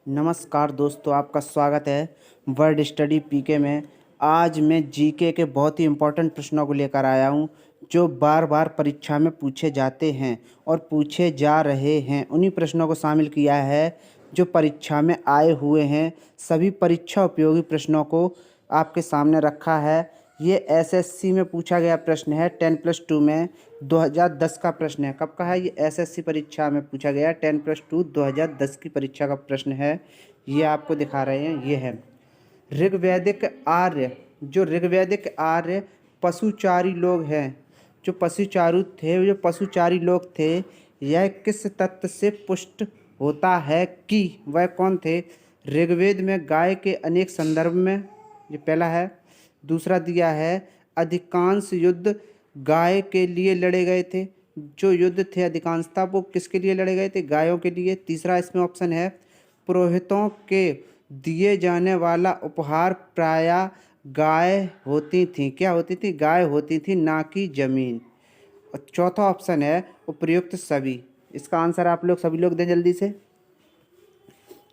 नमस्कार दोस्तों, आपका स्वागत है वर्ड स्टडी पीके में। आज मैं जीके के बहुत ही इम्पोर्टेंट प्रश्नों को लेकर आया हूं, जो बार बार परीक्षा में पूछे जाते हैं और पूछे जा रहे हैं। उन्हीं प्रश्नों को शामिल किया है जो परीक्षा में आए हुए हैं। सभी परीक्षा उपयोगी प्रश्नों को आपके सामने रखा है। ये एसएससी में पूछा गया प्रश्न है, 10+2 में 2010 का प्रश्न है। कब का है ये? एसएससी परीक्षा में पूछा गया 10+2 2010 की परीक्षा का प्रश्न है। ये आपको दिखा रहे हैं, ये है ऋग्वैदिक आर्य। जो ऋग्वैदिक आर्य पशुचारी लोग हैं, जो पशुचारी लोग थे, यह किस तत्व से पुष्ट होता है कि वह कौन थे? ऋग्वेद में गाय के अनेक संदर्भ में, ये पहला है। दूसरा दिया है अधिकांश युद्ध गाय के लिए लड़े गए थे। जो युद्ध थे अधिकांशतः वो किसके लिए लड़े गए थे? गायों के लिए। तीसरा इसमें ऑप्शन है पुरोहितों के दिए जाने वाला उपहार प्रायः गाय होती थी। क्या होती थी? गाय होती थी, ना कि जमीन। और चौथा ऑप्शन है उपर्युक्त सभी। इसका आंसर आप लोग सभी लोग दें जल्दी से।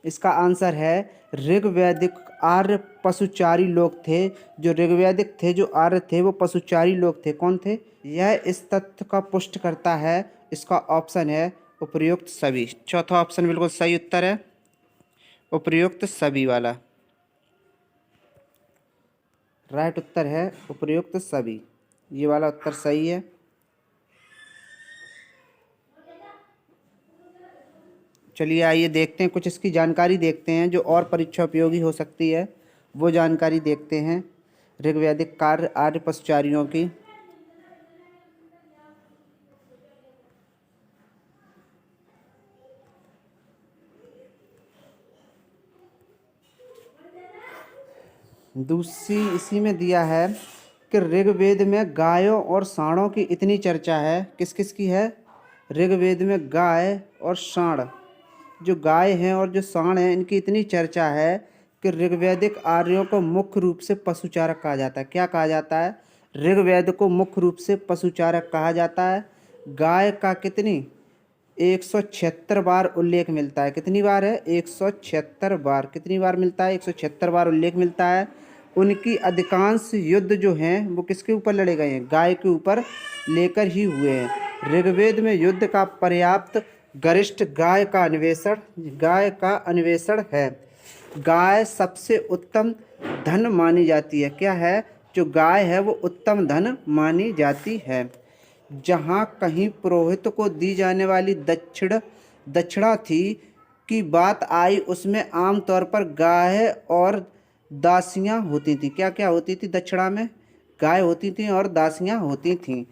इसका आंसर है ऋग्वैदिक आर्य पशुचारी लोग थे। जो ऋग्वैदिक थे, जो आर्य थे, वो पशुचारी लोग थे। कौन थे? यह इस तथ्य का पुष्ट करता है। इसका ऑप्शन है उपर्युक्त सभी। चौथा ऑप्शन बिल्कुल सही उत्तर है, उपर्युक्त सभी वाला। राइट उत्तर है उपर्युक्त सभी, ये वाला उत्तर सही है। चलिए आइए देखते हैं, कुछ इसकी जानकारी देखते हैं जो और परीक्षा उपयोगी हो सकती है। वो जानकारी देखते हैं ऋग्वैदिक कार्य आर्य पशुचारियों की। दूसरी इसी में दिया है कि ऋग्वेद में गायों और सांडों की इतनी चर्चा है। किस किस की है? ऋग्वेद में गाय और सांड, जो गाय हैं और जो सांड हैं, इनकी इतनी चर्चा है कि ऋग्वैदिक आर्यों को मुख्य रूप से पशुचारक कहा जाता है। क्या कहा जाता है? ऋग्वेद को मुख्य रूप से पशुचारक कहा जाता है। गाय का कितनी 176 बार उल्लेख मिलता है। कितनी बार है? 176 बार। कितनी बार मिलता है? 176 बार उल्लेख मिलता है। उनकी अधिकांश युद्ध जो हैं वो किसके ऊपर लड़े गए हैं? गाय के ऊपर लेकर ही हुए हैं। ऋग्वेद में युद्ध का पर्याप्त गरिष्ठ गाय का अन्वेषण है। गाय सबसे उत्तम धन मानी जाती है। क्या है? जो गाय है वो उत्तम धन मानी जाती है। जहाँ कहीं पुरोहित को दी जाने वाली दक्षिणा थी की बात आई, उसमें आमतौर पर गाय और दासियाँ होती थी। क्या क्या होती थी दक्षिणा में? गाय होती थी और दासियाँ होती थीं।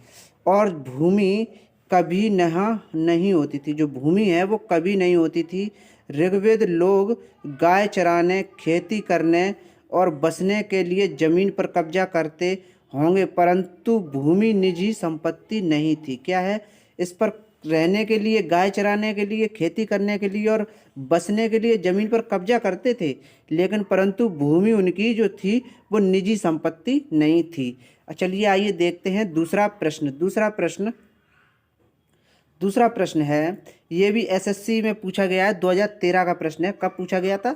और भूमि कभी नहीं होती थी। जो भूमि है वो कभी नहीं होती थी। ऋग्वेद लोग गाय चराने, खेती करने और बसने के लिए जमीन पर कब्जा करते होंगे, परंतु भूमि निजी संपत्ति नहीं थी। क्या है? इस पर रहने के लिए, गाय चराने के लिए, खेती करने के लिए और बसने के लिए जमीन पर कब्जा करते थे, लेकिन परंतु भूमि उनकी जो थी वो निजी संपत्ति नहीं थी। चलिए आइए देखते हैं दूसरा प्रश्न। दूसरा प्रश्न है, ये भी एसएससी में पूछा गया है। 2013 का प्रश्न है। कब पूछा गया था?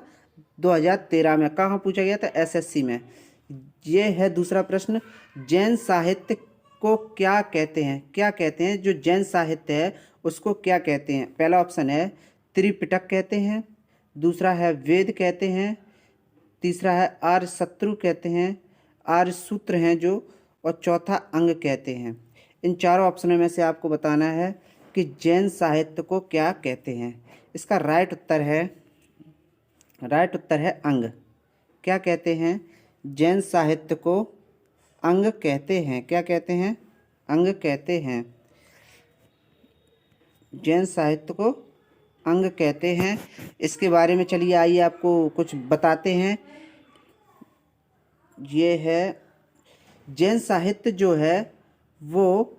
2013 में। कहाँ पूछा गया था? एसएससी में। ये है दूसरा प्रश्न। जैन साहित्य को क्या कहते हैं? क्या कहते हैं? जो जैन साहित्य है उसको क्या कहते हैं? पहला ऑप्शन है त्रिपिटक कहते हैं, दूसरा है वेद कहते हैं, तीसरा है आर्य शत्रु कहते हैं, आर्य सूत्र हैं जो, और चौथा अंग कहते हैं। इन चारों ऑप्शनों में से आपको बताना है कि जैन साहित्य को क्या कहते हैं। इसका राइट उत्तर है अंग। क्या कहते हैं? जैन साहित्य को अंग कहते हैं। क्या कहते हैं? अंग कहते हैं। जैन साहित्य को अंग कहते हैं। इसके बारे में चलिए आइए आपको कुछ बताते हैं। ये है जैन साहित्य जो है वो,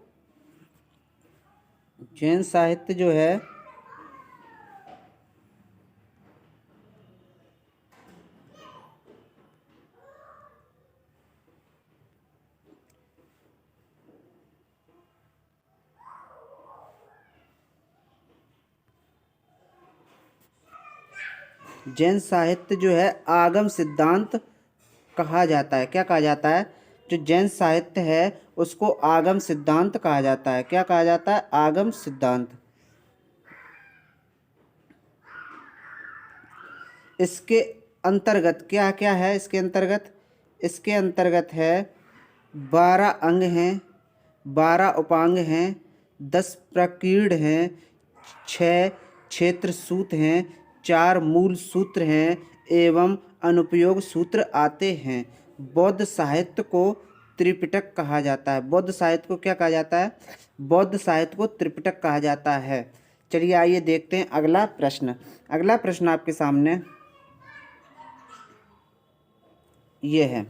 जैन साहित्य जो है जैन साहित्य जो है आगम सिद्धांत कहा जाता है। क्या कहा जाता है? जो जैन साहित्य है उसको आगम सिद्धांत कहा जाता है। क्या कहा जाता है? आगम सिद्धांत। इसके अंतर्गत क्या क्या है? इसके अंतर्गत है 12 अंग हैं, 12 उपांग हैं, 10 प्रकीर्ण हैं, 6 क्षेत्र सूत्र हैं, 4 मूल सूत्र हैं एवं अनुपयोग सूत्र आते हैं। बौद्ध साहित्य को त्रिपिटक कहा जाता है। बौद्ध साहित्य को क्या कहा जाता है? बौद्ध साहित्य को त्रिपिटक कहा जाता है। चलिए आइए देखते हैं अगला प्रश्न। अगला प्रश्न आपके सामने ये है।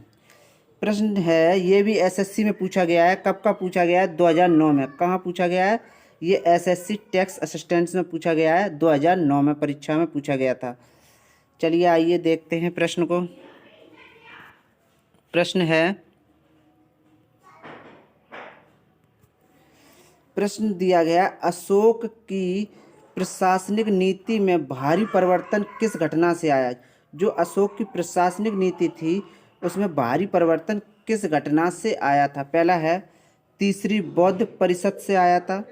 प्रश्न है, ये भी एसएससी में पूछा गया है। कब का पूछा गया है? 2009 में। कहाँ पूछा गया है? ये एसएससी टैक्स असिस्टेंट्स में पूछा गया है। 2009 में परीक्षा में पूछा गया था। चलिए आइए देखते हैं प्रश्न को। प्रश्न दिया गया, अशोक की प्रशासनिक नीति में भारी परिवर्तन किस घटना से आया? जो अशोक की प्रशासनिक नीति थी उसमें भारी परिवर्तन किस घटना से आया था? पहला है तीसरी बौद्ध परिषद से आया था,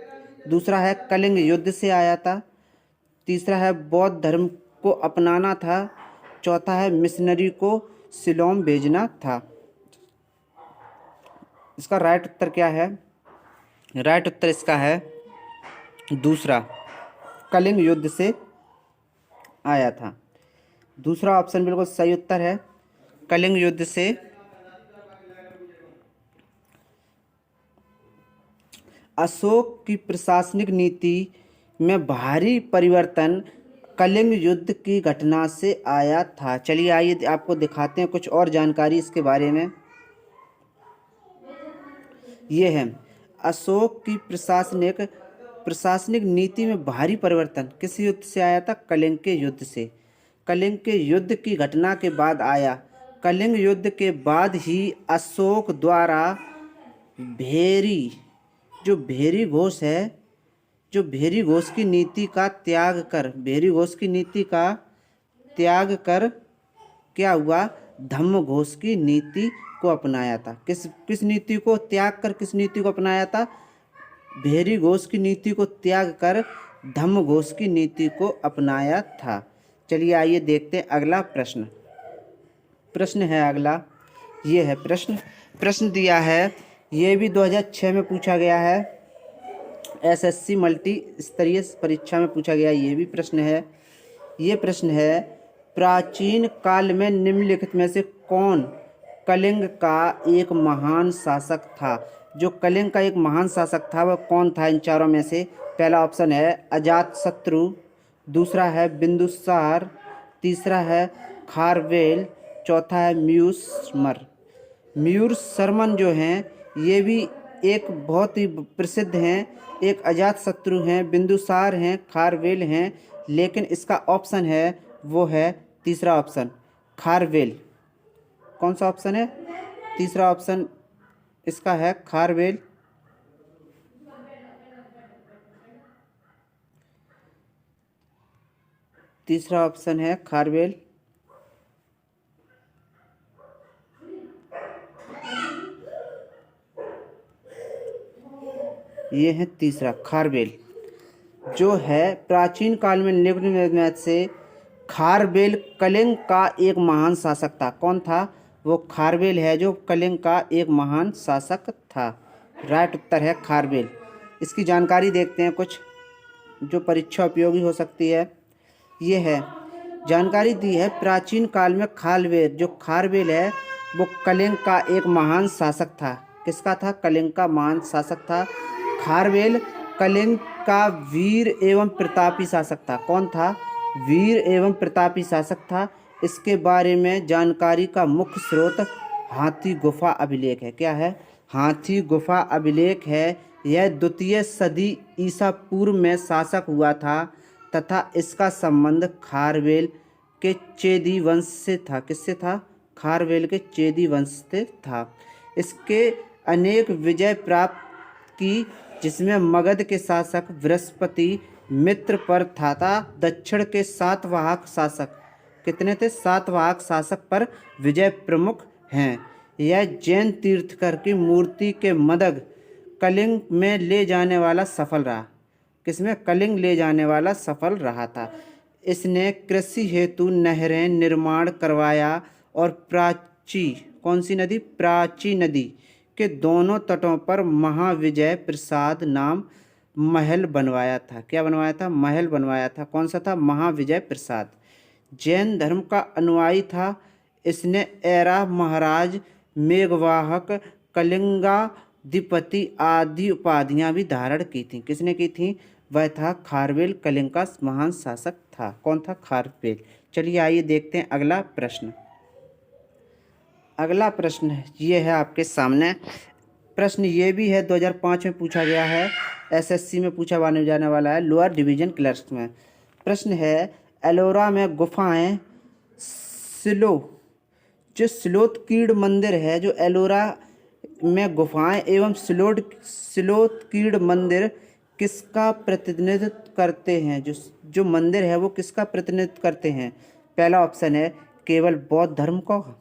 दूसरा है कलिंग युद्ध से आया था, तीसरा है बौद्ध धर्म को अपनाना था, चौथा है मिशनरी को सिलोन भेजना था। इसका राइट उत्तर क्या है? राइट उत्तर इसका है दूसरा, कलिंग युद्ध से आया था। दूसरा ऑप्शन बिल्कुल सही उत्तर है, कलिंग युद्ध से। अशोक की प्रशासनिक नीति में भारी परिवर्तन कलिंग युद्ध की घटना से आया था। चलिए आइए आपको दिखाते हैं कुछ और जानकारी इसके बारे में। ये है, अशोक की प्रशासनिक नीति में भारी परिवर्तन किस युद्ध से आया था? कलिंग के युद्ध से। कलिंग के युद्ध की घटना के बाद आया। कलिंग युद्ध के बाद ही अशोक द्वारा भेरी घोष की नीति का त्याग कर क्या हुआ? धम्म घोष की नीति को अपनाया था। किस नीति को त्याग कर किस नीति को अपनाया था? भेरी घोष की नीति को त्याग कर धम्म घोष की नीति को अपनाया था। चलिए आइए देखते हैं अगला प्रश्न। प्रश्न है अगला, ये है प्रश्न दिया है, ये भी 2006 में पूछा गया है। एसएससी मल्टी स्तरीय परीक्षा में पूछा गया ये भी प्रश्न है। ये प्रश्न है, प्राचीन काल में निम्नलिखित में से कौन कलिंग का एक महान शासक था? जो कलिंग का एक महान शासक था वह कौन था इन चारों में से? पहला ऑप्शन है अजातशत्रु, दूसरा है बिंदुसार, तीसरा है खारवेल, चौथा है म्यूर्समन जो हैं ये भी एक बहुत ही प्रसिद्ध हैं। एक अजातशत्रु हैं, बिंदुसार हैं, खारवेल हैं, लेकिन इसका ऑप्शन है वो है तीसरा ऑप्शन खारवेल। कौन सा ऑप्शन है? तीसरा ऑप्शन इसका है खारवेल। तीसरा ऑप्शन है खारवेल। ये है तीसरा खारवेल। जो है प्राचीन काल में निम्न में से खारवेल कलिंग का एक महान शासक था। कौन था? वो खारवेल है जो कलिंग का एक महान शासक था। राइट उत्तर है खारवेल। इसकी जानकारी देखते हैं कुछ जो परीक्षा उपयोगी हो सकती है। ये है, जानकारी दी है प्राचीन काल में खारवेल है वो कलिंग का एक महान शासक था। किसका था? कलिंग का महान शासक था। खारवेल कलिंग का वीर एवं प्रतापी शासक था। कौन था? वीर एवं प्रतापी शासक था। इसके बारे में जानकारी का मुख्य स्रोत हाथी गुफा अभिलेख है। क्या है? हाथी गुफा अभिलेख है। यह द्वितीय सदी ईसा पूर्व में शासक हुआ था तथा इसका संबंध खारवेल के चेदी वंश से था। किससे था? खारवेल के चेदी वंश से था। इसके अनेक विजय प्राप्त की जिसमें मगध के शासक बृहस्पति मित्र पर था दक्षिण के सातवाहक शासक कितने थे? 7 वाहक शासक पर विजय प्रमुख हैं। यह जैन तीर्थकर की मूर्ति के मदग कलिंग में ले जाने वाला सफल रहा। किसमें? कलिंग ले जाने वाला सफल रहा था। इसने कृषि हेतु नहरें निर्माण करवाया और प्राची, कौन सी नदी? प्राची नदी के दोनों तटों पर महाविजय प्रसाद नाम महल बनवाया था। क्या बनवाया था? महल बनवाया था। कौन सा था? महाविजय प्रसाद। जैन धर्म का अनुयायी था। इसने एरा महाराज, मेघवाहक, कलिंगाधिपति आदि उपाधियां भी धारण की थीं। किसने की थीं? वह था खारवेल, कलिंग का महान शासक था। कौन था? खारवेल। चलिए आइए देखते हैं अगला प्रश्न। अगला प्रश्न ये है आपके सामने। प्रश्न ये भी है 2005 में पूछा गया है, एसएससी में पूछा जाने वाला है, लोअर डिवीजन क्लर्क्स में। प्रश्न है एलोरा में गुफाएं जो स्लोथकीड मंदिर है, जो एलोरा में गुफाएं एवं स्लोथकीड मंदिर किसका प्रतिनिधित्व करते हैं? जो मंदिर है वो किसका प्रतिनिधित्व करते हैं? पहला ऑप्शन है केवल बौद्ध धर्म का,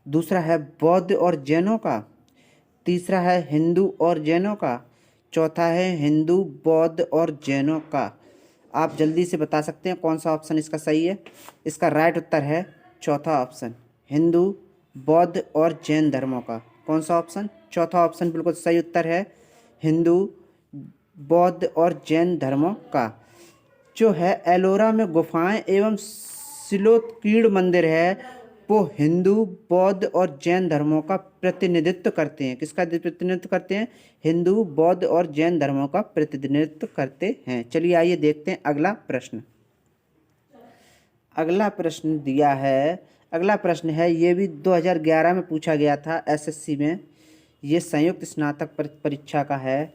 दूसरा है बौद्ध और जैनों का, तीसरा है हिंदू और जैनों का, चौथा है हिंदू, बौद्ध और जैनों का। आप जल्दी से बता सकते हैं कौन सा ऑप्शन इसका सही है? इसका राइट उत्तर है चौथा ऑप्शन, हिंदू, बौद्ध और जैन धर्मों का। कौन सा ऑप्शन? चौथा ऑप्शन बिल्कुल सही उत्तर है, हिंदू, बौद्ध और जैन धर्मों का। जो है एलोरा में गुफाएं एवं स्लोथकीड मंदिर है वो हिंदू, बौद्ध और जैन धर्मों का प्रतिनिधित्व करते हैं। किसका प्रतिनिधित्व करते हैं? हिंदू, बौद्ध और जैन धर्मों का प्रतिनिधित्व करते हैं। चलिए आइए देखते हैं अगला प्रश्न। अगला प्रश्न दिया है, अगला प्रश्न है, ये भी 2011 में पूछा गया था एसएससी में। ये संयुक्त स्नातक परीक्षा का है।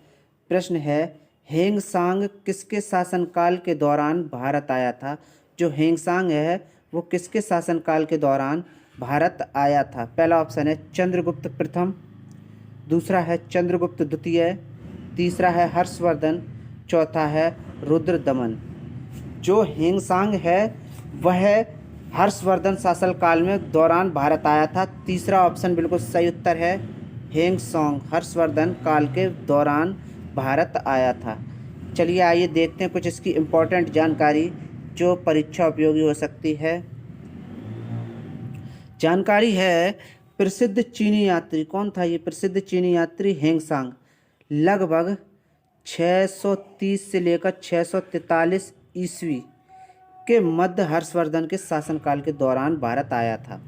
प्रश्न है हेंगसांग किसके शासनकाल के दौरान भारत आया था? जो हेंगसांग है वो किसके शासनकाल के दौरान भारत आया था? पहला ऑप्शन है चंद्रगुप्त प्रथम, दूसरा है चंद्रगुप्त द्वितीय, तीसरा है हर्षवर्धन, चौथा है रुद्रदमन। जो हेंगसांग है वह हर्षवर्धन शासनकाल में दौरान भारत आया था। तीसरा ऑप्शन बिल्कुल सही उत्तर है, हेंगसांग हर्षवर्धन काल के दौरान भारत आया था। चलिए आइए देखते हैं कुछ इसकी इम्पोर्टेंट जानकारी जो परीक्षा उपयोगी हो सकती है। जानकारी है प्रसिद्ध चीनी यात्री, कौन था ये प्रसिद्ध चीनी यात्री? हेंगसांग। लगभग 630 से लेकर 643 ईस्वी के मध्य हर्षवर्धन के शासनकाल के दौरान भारत आया था।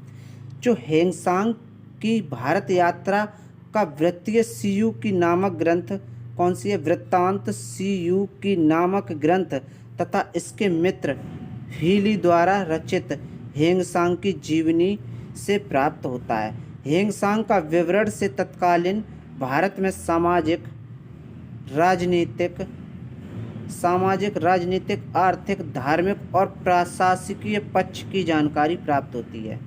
जो हेंगसांग की भारत यात्रा का वृत्तीय सीयू की नामक ग्रंथ, कौन सी है? वृत्तांत सीयू की नामक ग्रंथ तथा इसके मित्र हीली द्वारा रचित हेंगसांग की जीवनी से प्राप्त होता है। हेंगसांग का विवरण से तत्कालीन भारत में सामाजिक, राजनीतिक, आर्थिक, धार्मिक और प्रशासकीय पक्ष की जानकारी प्राप्त होती है।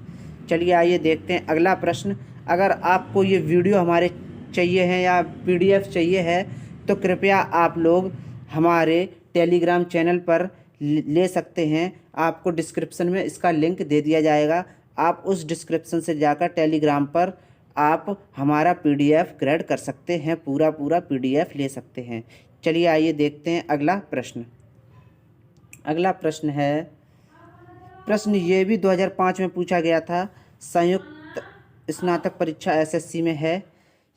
चलिए आइए देखते हैं अगला प्रश्न। अगर आपको ये वीडियो हमारे चाहिए हैं या पीडीएफ चाहिए है तो कृपया आप लोग हमारे टेलीग्राम चैनल पर ले सकते हैं। आपको डिस्क्रिप्शन में इसका लिंक दे दिया जाएगा। आप उस डिस्क्रिप्शन से जाकर टेलीग्राम पर आप हमारा पीडीएफ ग्रेड कर सकते हैं, पूरा पीडीएफ ले सकते हैं। चलिए आइए देखते हैं अगला प्रश्न। अगला प्रश्न है, प्रश्न ये भी 2005 में पूछा गया था, संयुक्त स्नातक परीक्षा एसएससी में है।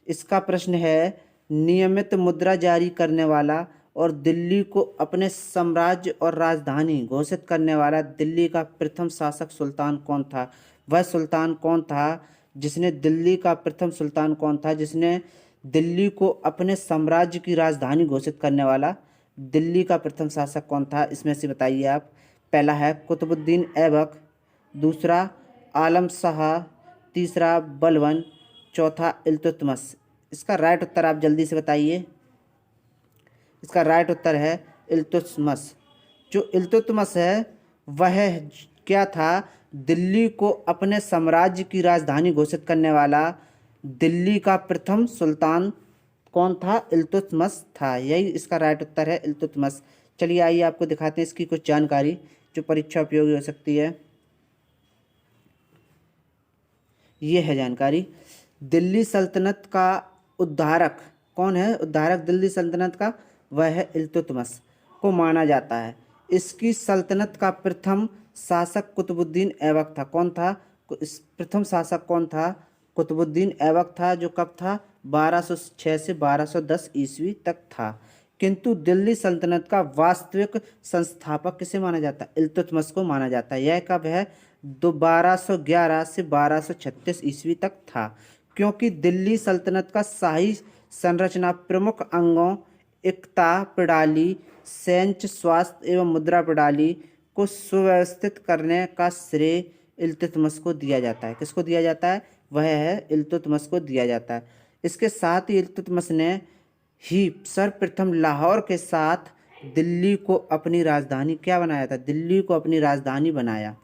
इसका प्रश्न है नियमित मुद्रा जारी करने वाला और दिल्ली को अपने साम्राज्य और राजधानी घोषित करने वाला दिल्ली का प्रथम शासक सुल्तान कौन था? वह सुल्तान कौन था जिसने दिल्ली को अपने साम्राज्य की राजधानी घोषित करने वाला दिल्ली का प्रथम शासक कौन था? इसमें से बताइए आप। पहला है कुतुबुद्दीन ऐबक, दूसरा आलम शाह, तीसरा बलबन, चौथा इल्तुतमिश। इसका राइट उत्तर आप जल्दी से बताइए। इसका राइट उत्तर है इल्तुतमिश। जो इल्तुतमिश है वह क्या था? दिल्ली को अपने साम्राज्य की राजधानी घोषित करने वाला दिल्ली का प्रथम सुल्तान कौन था? इल्तुतमिश था। यही इसका राइट उत्तर है, इल्तुतमिश। चलिए आइए आपको दिखाते हैं इसकी कुछ जानकारी जो परीक्षा उपयोगी हो सकती है। ये है जानकारी। दिल्ली सल्तनत का उद्धारक कौन है? उद्धारक दिल्ली सल्तनत का वह है इल्तुतमिश को माना जाता है। इसकी सल्तनत का प्रथम शासक कुतुबुद्दीन ऐबक था। कौन था? इस प्रथम शासक कौन था? कुतुबुद्दीन ऐबक था, जो कब था? 1206 से 1210 ईस्वी तक था। किंतु दिल्ली सल्तनत का वास्तविक संस्थापक किसे माना जाता है? इल्तुतमिश को माना जाता है। यह कब है? 1211 से 1236 ईस्वी तक था। क्योंकि दिल्ली सल्तनत का शाही संरचना प्रमुख अंगों एकता प्रणाली, सेंच स्वास्थ्य एवं मुद्रा प्रणाली को सुव्यवस्थित करने का श्रेय इल्तुतमिश को दिया जाता है। किसको दिया जाता है? वह है इल्तुतमिश को दिया जाता है। इसके साथ ही इल्तुतमिश ने ही सर्वप्रथम लाहौर के साथ दिल्ली को अपनी राजधानी क्या बनाया था? दिल्ली को अपनी राजधानी बनाया।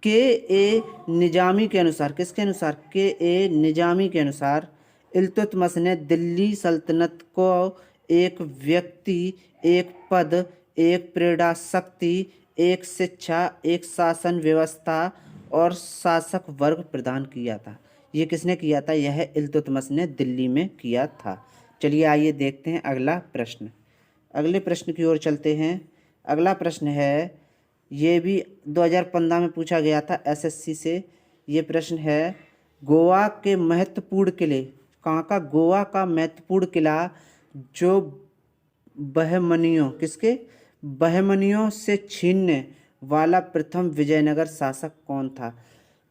के ए निजामी के अनुसार, किसके अनुसार? के ए निजामी के अनुसार इल्तुतमिश ने दिल्ली सल्तनत को एक व्यक्ति, एक पद, एक प्रेरणा शक्ति, एक शिक्षा, एक शासन व्यवस्था और शासक वर्ग प्रदान किया था। ये किसने किया था? यह इल्तुतमिश ने दिल्ली में किया था। चलिए आइए देखते हैं अगला प्रश्न। अगले प्रश्न की ओर चलते हैं। अगला प्रश्न है, ये भी 2015 में पूछा गया था एसएससी से। ये प्रश्न है, गोवा के महत्वपूर्ण किले, कहाँ का? गोवा का महत्वपूर्ण किला जो बहमनियों, किसके? बहमनियों से छीनने वाला प्रथम विजयनगर शासक कौन था?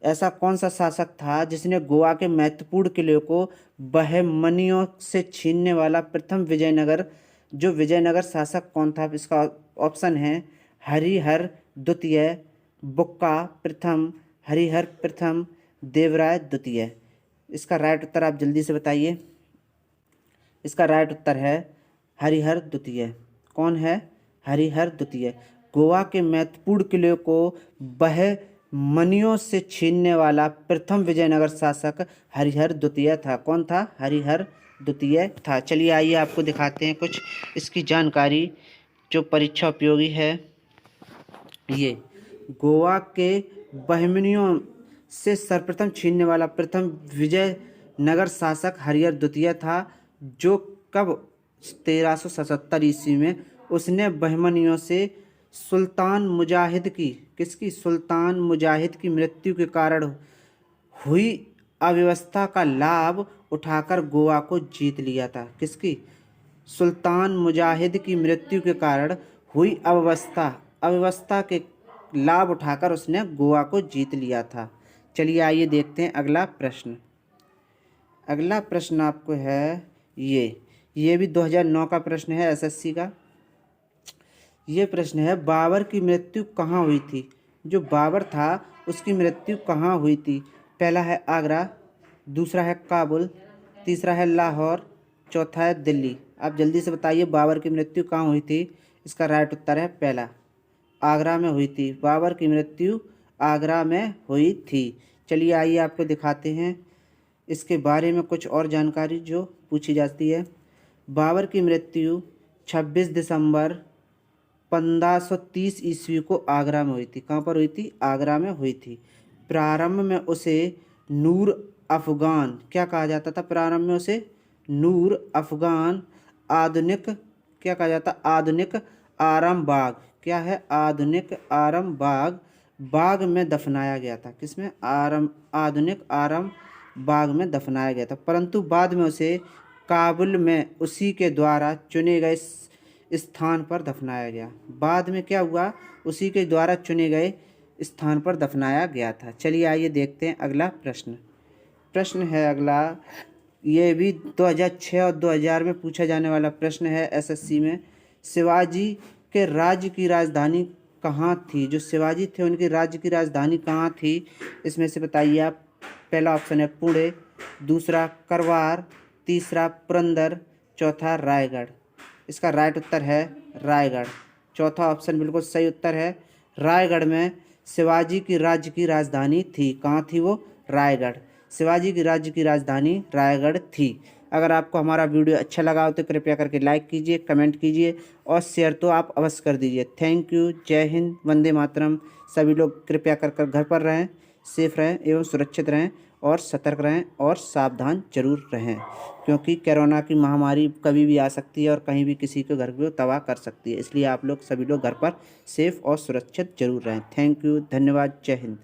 ऐसा कौन सा शासक था जिसने गोवा के महत्वपूर्ण किले को बहमनियों से छीनने वाला प्रथम विजयनगर, जो विजयनगर शासक कौन था? इसका ऑप्शन है हरिहर द्वितीय, बुक्का प्रथम, हरिहर प्रथम, देवराय द्वितीय। इसका राइट उत्तर आप जल्दी से बताइए। इसका राइट उत्तर है हरिहर द्वितीय। कौन है? हरिहर द्वितीय। गोवा के महत्वपूर्ण किले को बहमनियों से छीनने वाला प्रथम विजयनगर शासक हरिहर द्वितीय था। कौन था? हरिहर द्वितीय था। चलिए आइए आपको दिखाते हैं कुछ इसकी जानकारी जो परीक्षा उपयोगी है। ये गोवा के बहमनियों से सर्वप्रथम छीनने वाला प्रथम विजयनगर शासक हरिहर द्वितीय था, जो कब? 1377 ईस्वी में उसने बहमनियों से सुल्तान मुजाहिद की, किसकी? सुल्तान मुजाहिद की मृत्यु के कारण हुई अव्यवस्था का लाभ उठाकर गोवा को जीत लिया था। किसकी? सुल्तान मुजाहिद की मृत्यु के कारण हुई अव्यवस्था के लाभ उठाकर उसने गोवा को जीत लिया था। चलिए आइए देखते हैं अगला प्रश्न। अगला प्रश्न आपको है ये भी 2009 का प्रश्न है एसएससी का। ये प्रश्न है, बाबर की मृत्यु कहाँ हुई थी? जो बाबर था उसकी मृत्यु कहाँ हुई थी? पहला है आगरा, दूसरा है काबुल, तीसरा है लाहौर, चौथा है दिल्ली। आप जल्दी से बताइए बाबर की मृत्यु कहाँ हुई थी? इसका राइट उत्तर है पहला, आगरा में हुई थी। बाबर की मृत्यु आगरा में हुई थी। चलिए आइए आपको दिखाते हैं इसके बारे में कुछ और जानकारी जो पूछी जाती है। बाबर की मृत्यु 26 दिसंबर 1530 ईस्वी को आगरा में हुई थी। कहाँ पर हुई थी? आगरा में हुई थी। प्रारंभ में उसे नूर अफगान क्या कहा जाता था? प्रारंभ में उसे नूर अफगान आधुनिक क्या कहा जाता? आधुनिक आराम बाग। क्या है? आधुनिक आराम बाग में दफनाया गया था। किसमें? आधुनिक आराम बाग में दफनाया गया था। परंतु बाद में उसे काबुल में उसी के द्वारा चुने गए स्थान पर दफनाया गया। बाद में क्या हुआ? उसी के द्वारा चुने गए स्थान पर दफनाया गया था। चलिए आइए देखते हैं अगला प्रश्न। प्रश्न है अगला, ये भी 2006 और 2000 में पूछा जाने वाला प्रश्न है एसएससी में। शिवाजी के राज्य की राजधानी कहाँ थी? जो शिवाजी थे उनके राज्य की राजधानी कहाँ थी? इसमें से बताइए आप। पहला ऑप्शन है पुणे, दूसरा करवार, तीसरा पुरंदर, चौथा रायगढ़। इसका राइट उत्तर है रायगढ़। चौथा ऑप्शन बिल्कुल सही उत्तर है। रायगढ़ में शिवाजी की राज्य की राजधानी थी। कहाँ थी वो? रायगढ़। शिवाजी की राज्य की राजधानी रायगढ़ थी। अगर आपको हमारा वीडियो अच्छा लगा हो तो कृपया करके लाइक कीजिए, कमेंट कीजिए और शेयर तो आप अवश्य कर दीजिए। Thank you. जय हिंद, वंदे मातरम। सभी लोग कृपया कर घर पर रहें। सेफ रहें एवं सुरक्षित रहें और सतर्क रहें और सावधान जरूर रहें, क्योंकि कोरोना की महामारी कभी भी आ सकती है और कहीं भी किसी के घर को तबाह कर सकती है। इसलिए आप लोग सभी लोग घर पर सेफ और सुरक्षित जरूर रहें। थैंक यू, धन्यवाद, जय हिंद।